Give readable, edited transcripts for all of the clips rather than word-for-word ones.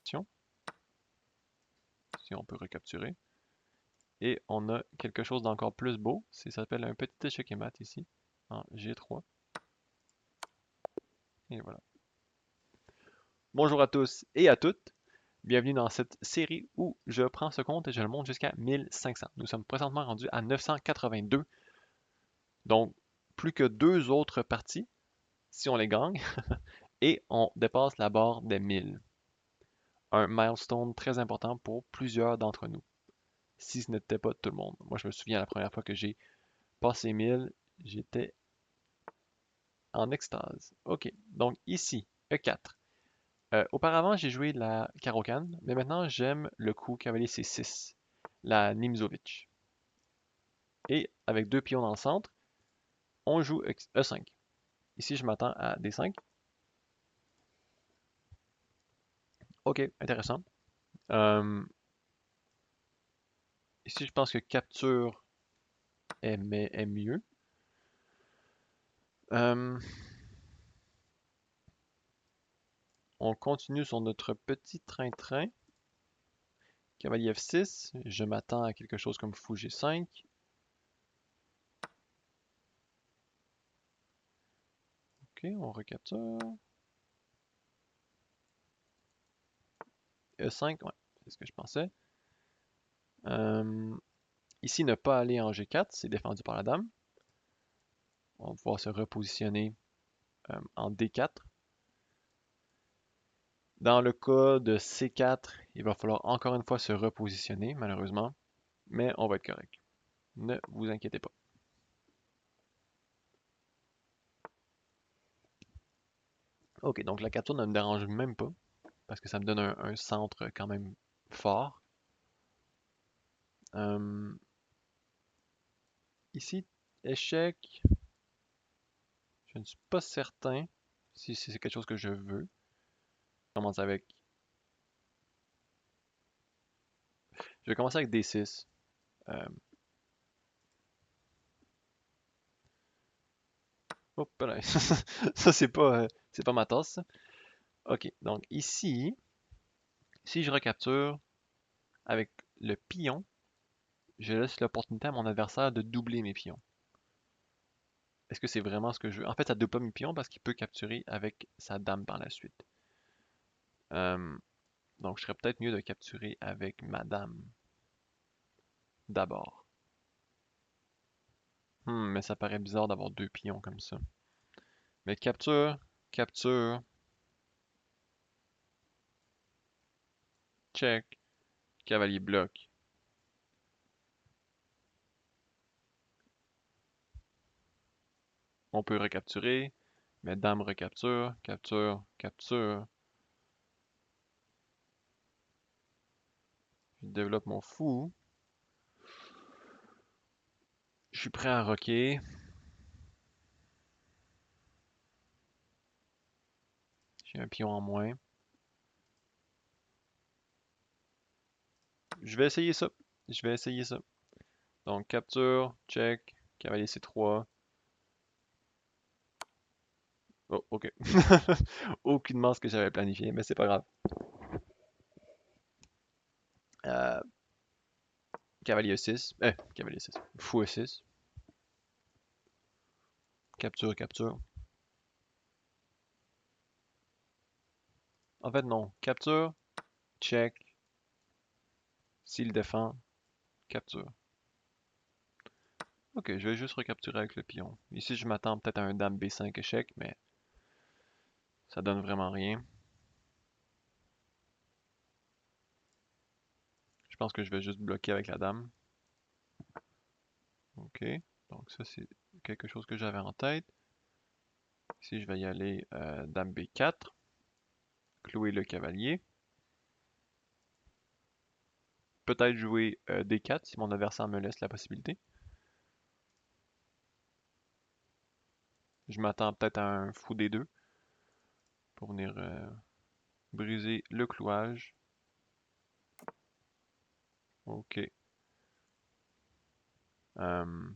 question. Si on peut recapturer. Et on a quelque chose d'encore plus beau. Ça s'appelle un petit échec et mat ici, en G3. Et voilà. Bonjour à tous et à toutes. Bienvenue dans cette série où je prends ce compte et je le monte jusqu'à 1500. Nous sommes présentement rendus à 982. Donc, plus que 2 autres parties, si on les gagne, et on dépasse la barre des 1000. Un milestone très important pour plusieurs d'entre nous, si ce n'était pas tout le monde. Moi, je me souviens la première fois que j'ai passé 1000, j'étais en extase. Ok, donc ici, E4. Auparavant, j'ai joué la Caro-Kann, mais maintenant, j'aime le coup cavalier C6, la Nimzowitsch. Et avec 2 pions dans le centre, on joue E5. Ici, je m'attends à D5. Ok, intéressant. Euh, Ici, je pense que capture est mieux. Euh, on continue sur notre petit train-train. Cavalier F6, je m'attends à quelque chose comme fou G5. Ok, on recapture. E5, ouais, c'est ce que je pensais. Ici, ne pas aller en G4, c'est défendu par la dame. On va pouvoir se repositionner en D4. Dans le cas de C4, il va falloir encore une fois se repositionner, malheureusement. Mais on va être correct. Ne vous inquiétez pas. Ok, donc la capture ne me dérange même pas, parce que ça me donne un centre quand même fort. Euh, Ici, échec, je ne suis pas certain si c'est quelque chose que je veux. Je commence avec... Je vais commencer avec D6. Euh, Hop là. Ça, c'est pas ma tasse, ça. Ok, donc ici, si je recapture avec le pion, je laisse l'opportunité à mon adversaire de doubler mes pions. Est-ce que c'est vraiment ce que je veux? En fait, ça double pas mes pions parce qu'il peut capturer avec sa dame par la suite. Euh, donc, je serais peut-être mieux de capturer avec ma dame d'abord. Mais ça paraît bizarre d'avoir 2 pions comme ça. Mais capture, capture, check, cavalier bloc. On peut recapturer, mais dame recapture, capture, capture. Je développe mon fou. Je suis prêt à rocker. J'ai un pion en moins. Je vais essayer ça. Je vais essayer ça. Donc, capture, check, cavalier C3. Oh, ok. Aucunement ce que j'avais planifié, mais c'est pas grave. Euh, Cavalier E6. Cavalier 6. Fou E6. Capture, capture. En fait, non. Capture, check. S'il défend, capture. Ok, je vais juste recapturer avec le pion. Ici, je m'attends peut-être à un dame B5 échec, mais ça donne vraiment rien. Je pense que je vais juste bloquer avec la dame. Ok, donc ça c'est quelque chose que j'avais en tête. Ici, je vais y aller dame B4, clouer le cavalier. Peut-être jouer D4 si mon adversaire me laisse la possibilité. Je m'attends peut-être à un fou D2 pour venir briser le clouage. Ok. Euh,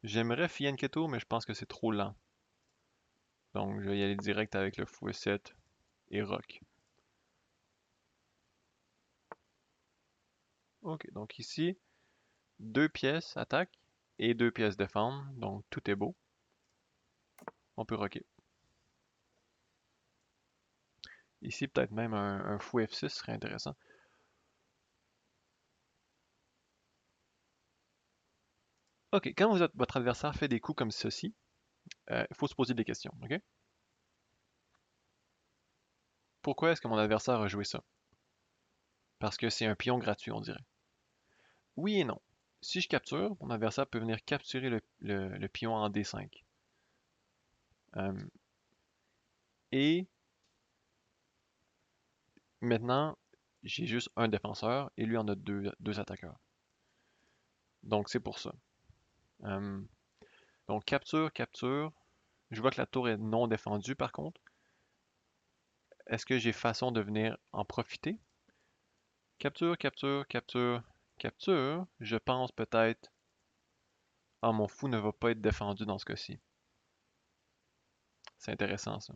J'aimerais Fianchetto, mais je pense que c'est trop lent. Donc, je vais y aller direct avec le fou E7 et roc. Ok, donc ici, 2 pièces attaque et 2 pièces défendre, donc tout est beau. On peut rocker. Ici, peut-être même un fou F6 serait intéressant. Ok, quand votre adversaire fait des coups comme ceci, il faut se poser des questions, ok? Pourquoi est-ce que mon adversaire a joué ça? Parce que c'est un pion gratuit, on dirait. Oui et non. Si je capture, mon adversaire peut venir capturer le pion en D5. Et maintenant, j'ai juste un défenseur et lui en a deux attaqueurs. Donc c'est pour ça. Euh, donc capture, capture. Je vois que la tour est non défendue par contre. Est-ce que j'ai façon de venir en profiter? Capture, capture, capture, capture. Je pense peut-être... Ah, mon fou ne va pas être défendu dans ce cas-ci. C'est intéressant ça.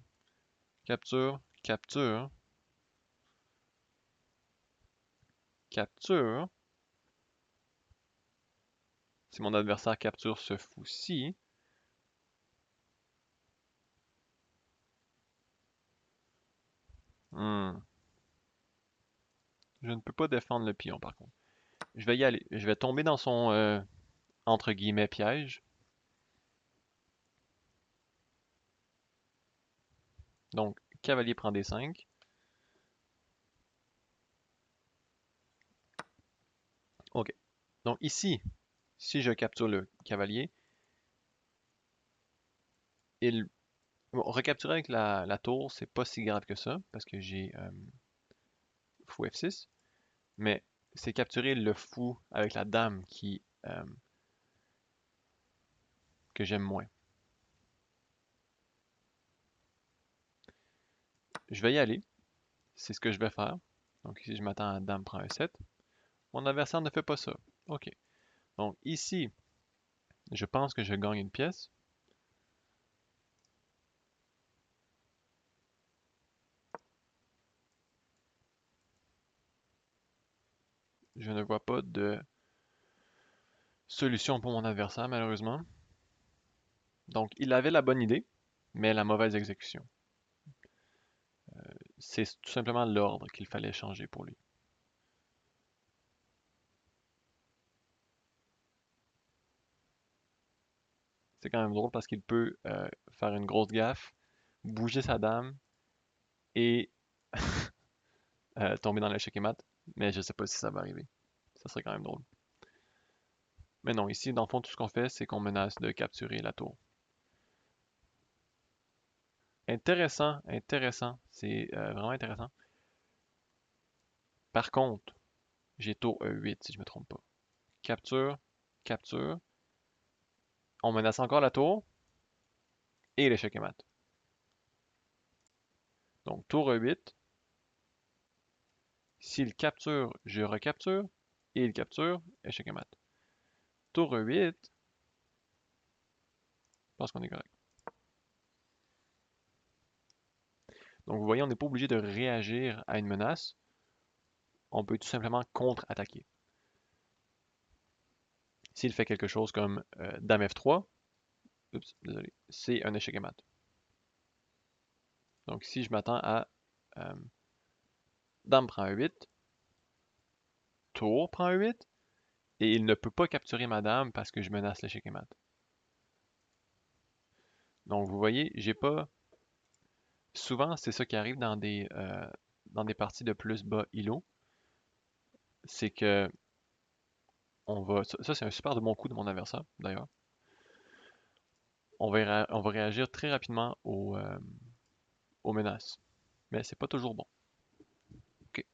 Capture, capture, capture. Si mon adversaire capture ce fou-ci, je ne peux pas défendre le pion par contre. Je vais y aller. Je vais tomber dans son entre guillemets piège. Donc, cavalier prend D5. Ok. Donc ici, si je capture le cavalier, il... Bon, recapturer avec la tour, c'est pas si grave que ça, parce que j'ai fou F6. Mais c'est capturer le fou avec la dame que j'aime moins. Je vais y aller. C'est ce que je vais faire. Donc ici, je m'attends à dame prend E7. Mon adversaire ne fait pas ça. Ok. Donc ici, je pense que je gagne une pièce. Je ne vois pas de solution pour mon adversaire, malheureusement. Donc, il avait la bonne idée, mais la mauvaise exécution. C'est tout simplement l'ordre qu'il fallait changer pour lui. C'est quand même drôle parce qu'il peut faire une grosse gaffe, bouger sa dame et tomber dans l'échec et mat. Mais je ne sais pas si ça va arriver. Ça serait quand même drôle. Mais non, ici, dans le fond, tout ce qu'on fait, c'est qu'on menace de capturer la tour. Intéressant, intéressant. C'est vraiment intéressant. Par contre, j'ai tour E8 si je ne me trompe pas. Capture, capture. On menace encore la tour et l'échec et mat. Donc tour E8. S'il capture, je recapture. Et il capture, échec et mat. Tour E8. Je pense qu'on est correct. Donc vous voyez, on n'est pas obligé de réagir à une menace. On peut tout simplement contre-attaquer. S'il fait quelque chose comme dame F3, oups, désolé, c'est un échec et mat. Donc ici, je m'attends à dame prend E8, tour prend E8, et il ne peut pas capturer ma dame parce que je menace l'échec et mat. Donc vous voyez, j'ai pas... Souvent, c'est ça qui arrive dans des parties de plus bas îlot. C'est que on va... Ça, c'est un super de bon coup de mon adversaire, d'ailleurs. On va réagir très rapidement aux menaces. Mais c'est pas toujours bon. Ok.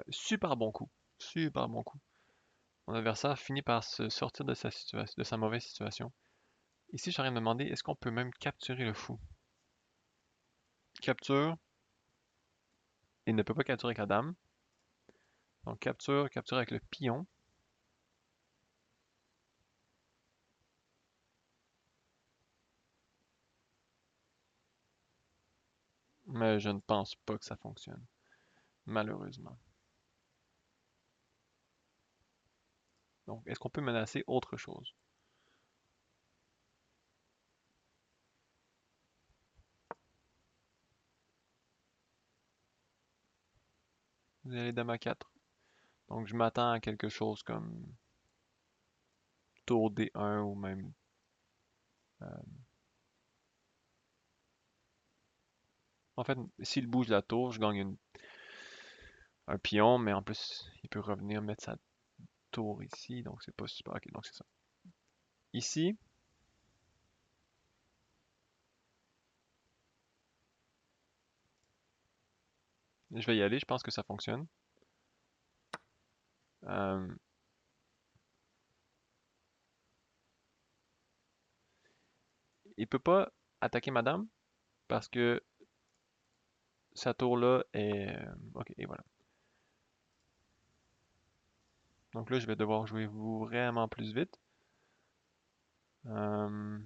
Super bon coup. Super bon coup. Mon adversaire finit par se sortir de de sa mauvaise situation. Ici, j'arrive à me demander, est-ce qu'on peut même capturer le fou? Capture. Il ne peut pas capturer avec la dame. Donc capture, capture avec le pion. Mais je ne pense pas que ça fonctionne, malheureusement. Donc, est-ce qu'on peut menacer autre chose? Vous allez dame à 4. Donc, je m'attends à quelque chose comme tour D1 ou même... euh, En fait, s'il bouge la tour, je gagne un pion, mais en plus, il peut revenir mettre sa tour ici, donc c'est pas super. Ok, donc c'est ça. Ici, je vais y aller, je pense que ça fonctionne. Euh, il peut pas attaquer madame parce que sa tour là est... Ok, et voilà. Donc là, je vais devoir jouer vraiment plus vite. Euh,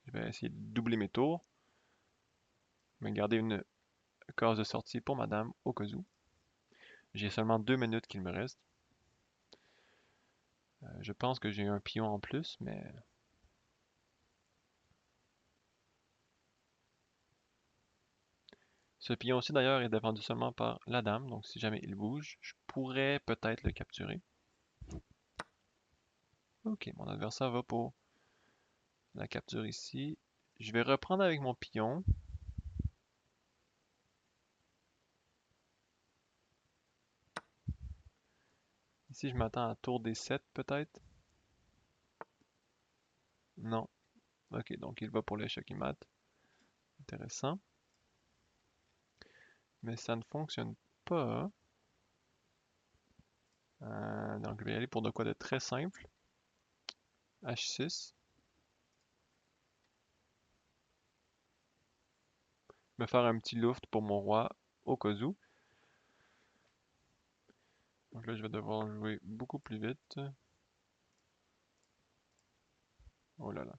je vais essayer de doubler mes tours, mais garder une case de sortie pour madame au cas où. J'ai seulement 2 minutes qu'il me reste. Je pense que j'ai un pion en plus, mais ce pion aussi d'ailleurs est défendu seulement par la dame, donc si jamais il bouge, je pourrais peut-être le capturer. Ok, mon adversaire va pour la capture ici. Je vais reprendre avec mon pion. Ici, je m'attends à tour des 7 peut-être. Non. Ok, donc il va pour l'échec et mat. Intéressant. Mais ça ne fonctionne pas. Donc je vais y aller pour de quoi de très simple. H6. Me faire un petit loft pour mon roi au cas où. Donc là, je vais devoir jouer beaucoup plus vite. Oh là là.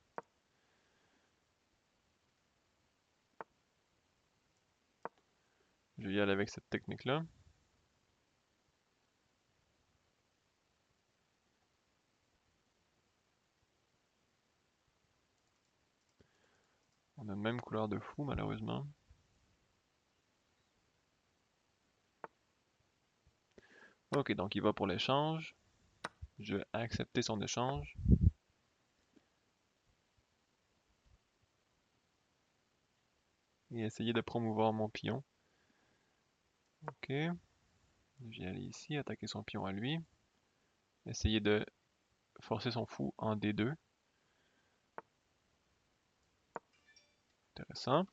Je vais y aller avec cette technique-là. On a la même couleur de fou, malheureusement. Ok, donc il va pour l'échange. Je vais accepter son échange. Et essayer de promouvoir mon pion. Ok. Je vais aller ici, attaquer son pion à lui. Essayer de forcer son fou en D2. Intéressant.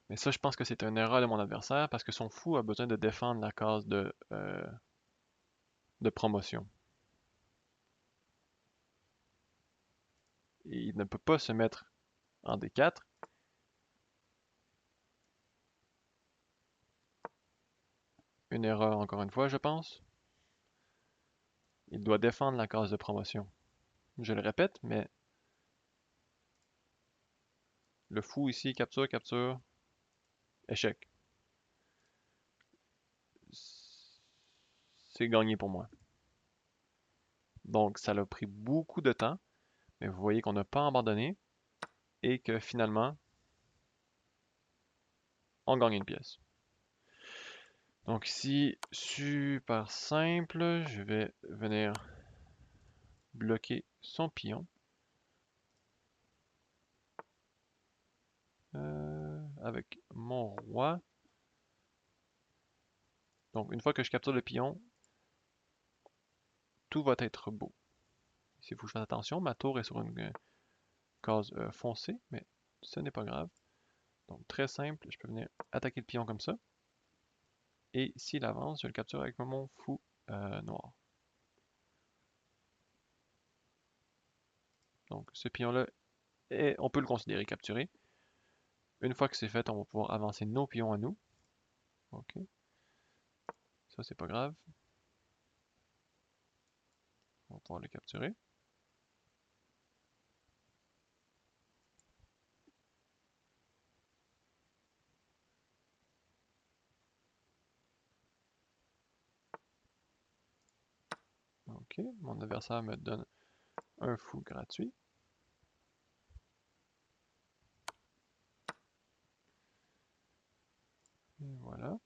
Mais ça, je pense que c'est une erreur de mon adversaire parce que son fou a besoin de défendre la case de promotion. Et il ne peut pas se mettre en D4. Une erreur encore une fois, je pense. Il doit défendre la case de promotion. Je le répète, mais le fou ici, capture, capture, échec. C'est gagné pour moi. Donc, ça a pris beaucoup de temps, mais vous voyez qu'on n'a pas abandonné et que finalement, on gagne une pièce. Donc ici, super simple, je vais venir bloquer son pion. Avec mon roi. Donc une fois que je capture le pion, tout va être beau. Ici, il faut que je fasse attention, ma tour est sur une case foncée, mais ce n'est pas grave. Donc très simple, je peux venir attaquer le pion comme ça. Et s'il avance, je le capture avec mon fou noir. Donc ce pion-là, on peut le considérer capturé. Une fois que c'est fait, on va pouvoir avancer nos pions à nous. Ok, ça c'est pas grave. On va pouvoir le capturer. Ok, mon adversaire me donne un fou gratuit. Et voilà.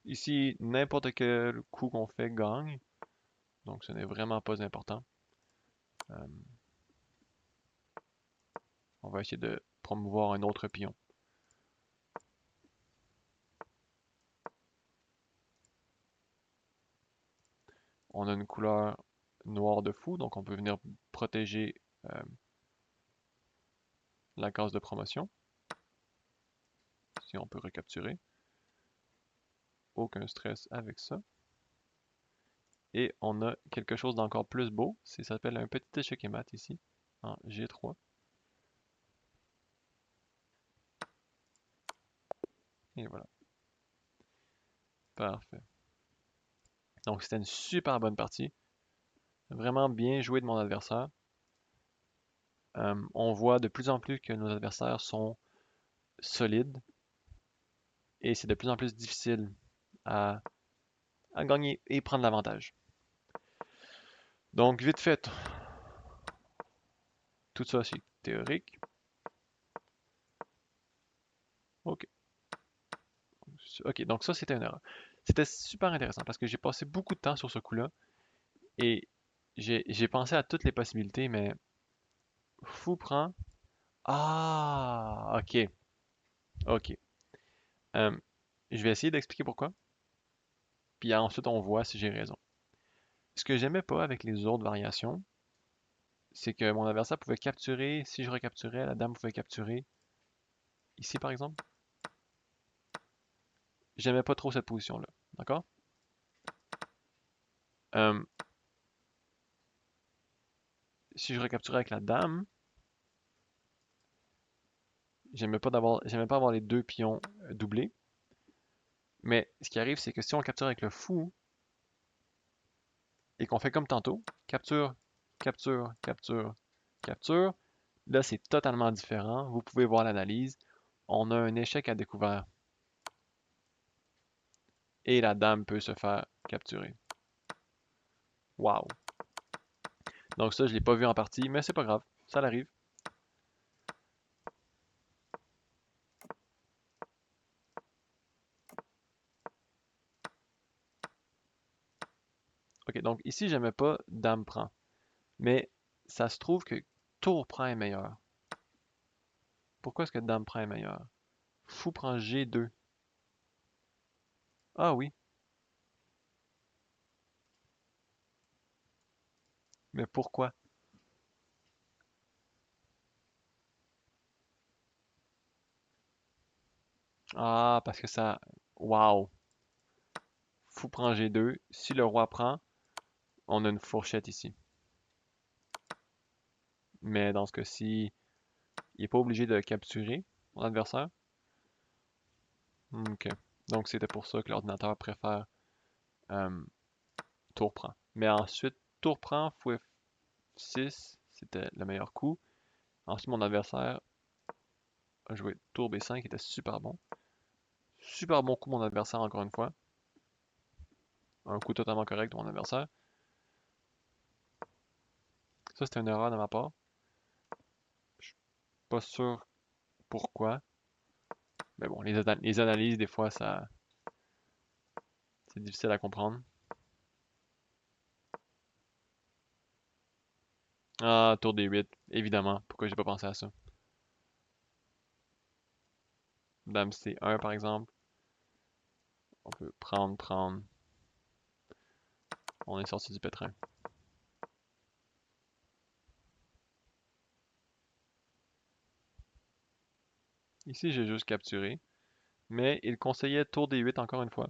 Ici, n'importe quel coup qu'on fait gagne. Donc ce n'est vraiment pas important. Euh, on va essayer de promouvoir un autre pion. On a une couleur noire de fou, donc on peut venir protéger la case de promotion. Si on peut recapturer. Aucun stress avec ça. Et on a quelque chose d'encore plus beau. Ça s'appelle un petit échec et mat ici, en G3. Et voilà. Parfait. Donc c'était une super bonne partie. Vraiment bien joué de mon adversaire. On voit de plus en plus que nos adversaires sont solides. Et c'est de plus en plus difficile à, à gagner et prendre l'avantage. Donc vite fait, tout ça c'est théorique. Ok. Ok, donc ça c'était une erreur. C'était super intéressant parce que j'ai passé beaucoup de temps sur ce coup-là et j'ai pensé à toutes les possibilités, mais fou prend. Ah, ok, ok. Euh, je vais essayer d'expliquer pourquoi, puis ensuite on voit si j'ai raison. Ce que j'aimais pas avec les autres variations, c'est que mon adversaire pouvait capturer, si je recapturais, la dame pouvait capturer ici par exemple. J'aimais pas trop cette position-là, d'accord? Euh, si je recapturais avec la dame, j'aimais pas avoir les deux pions doublés. Mais ce qui arrive, c'est que si on capture avec le fou et qu'on fait comme tantôt, capture, capture, capture, capture, là c'est totalement différent. Vous pouvez voir l'analyse. On a un échec à découvert et la dame peut se faire capturer. Wow. Donc ça, je l'ai pas vu en partie, mais c'est pas grave, ça l'arrive. Ok, donc ici, j'aimais pas dame prend, mais ça se trouve que tour prend est meilleur. Pourquoi est-ce que dame prend est meilleur? Fou prend G2. Ah oui, mais pourquoi? Ah, parce que ça... Wow. Fou prend G2. Si le roi prend, on a une fourchette ici. Mais dans ce cas-ci, il n'est pas obligé de capturer mon adversaire. Ok. Donc c'était pour ça que l'ordinateur préfère euh, tour prend. Mais ensuite, tour prend, fou F6, c'était le meilleur coup. Ensuite, mon adversaire a joué tour B5, qui était super bon. Super bon coup, mon adversaire, encore une fois. Un coup totalement correct de mon adversaire. Ça, c'était une erreur de ma part. Je suis pas sûr pourquoi. Mais bon, les analyses, des fois, ça, c'est difficile à comprendre. Ah, tour D8, évidemment. Pourquoi j'ai pas pensé à ça? Dame C1, par exemple. On peut prendre, prendre. On est sorti du pétrin. Ici, j'ai juste capturé. Mais il conseillait tour D8 encore une fois.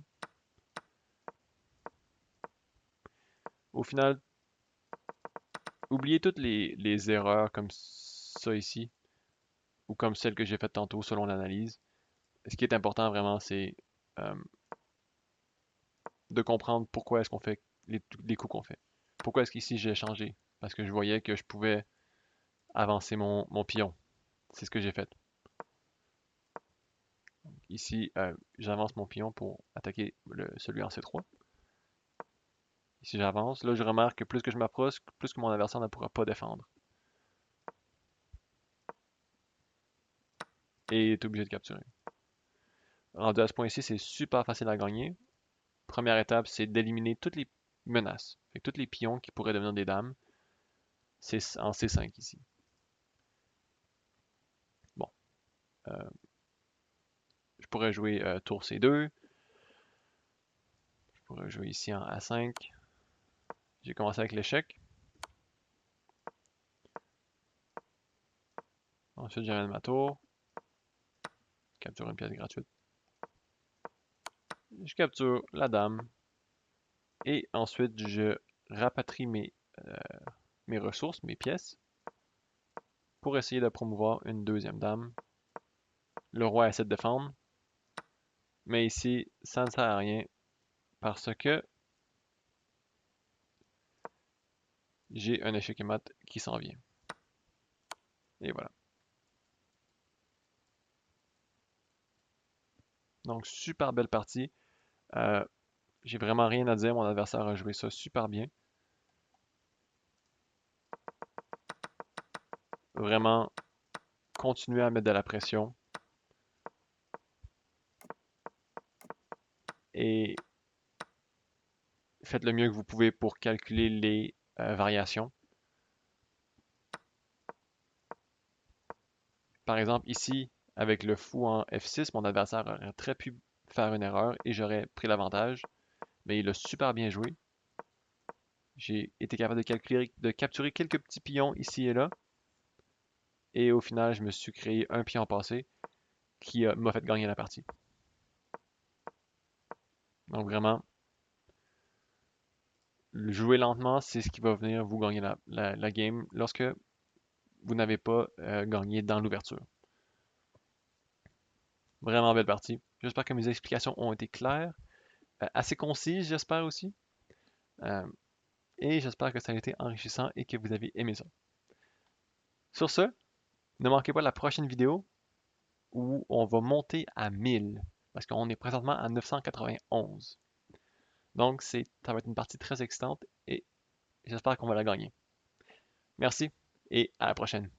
Au final, oubliez toutes les erreurs comme ça ici, ou comme celle que j'ai faite tantôt selon l'analyse. Ce qui est important vraiment, c'est euh, de comprendre pourquoi est-ce qu'on fait les coups qu'on fait. Pourquoi est-ce qu'ici j'ai changé? Parce que je voyais que je pouvais avancer mon pion. C'est ce que j'ai fait. ici, j'avance mon pion pour attaquer celui en C3. Ici, j'avance. Là, je remarque que plus que je m'approche, plus que mon adversaire ne pourra pas défendre. Et est obligé de capturer. Rendu à ce point-ci, c'est super facile à gagner. Première étape, c'est d'éliminer toutes les menaces. Fait que tous les pions qui pourraient devenir des dames, c'est en C5 ici. Bon. Je pourrais jouer tour C2. Je pourrais jouer ici en A5. J'ai commencé avec l'échec. Ensuite, j'amène ma tour. Capture une pièce gratuite. Je capture la dame. Et ensuite, je rapatrie mes ressources, mes pièces, pour essayer de promouvoir une deuxième dame. Le roi essaie de défendre. Mais ici, ça ne sert à rien parce que j'ai un échec et mat qui s'en vient. Et voilà. Donc, super belle partie. J'ai vraiment rien à dire. Mon adversaire a joué ça super bien. Vraiment, continuez à mettre de la pression. Et faites le mieux que vous pouvez pour calculer les variations. Par exemple, ici, avec le fou en F6, mon adversaire aurait très pu faire une erreur et j'aurais pris l'avantage. Mais il a super bien joué. J'ai été capable de capturer quelques petits pions ici et là. Et au final, je me suis créé un pion passé qui m'a fait gagner la partie. Donc vraiment, jouer lentement, c'est ce qui va venir vous gagner la game lorsque vous n'avez pas gagné dans l'ouverture. Vraiment belle partie. J'espère que mes explications ont été claires, assez concises, j'espère aussi. Euh, et j'espère que ça a été enrichissant et que vous avez aimé ça. Sur ce, ne manquez pas la prochaine vidéo où on va monter à 1000 parce qu'on est présentement à 991. Donc, ça va être une partie très excitante et j'espère qu'on va la gagner. Merci et à la prochaine.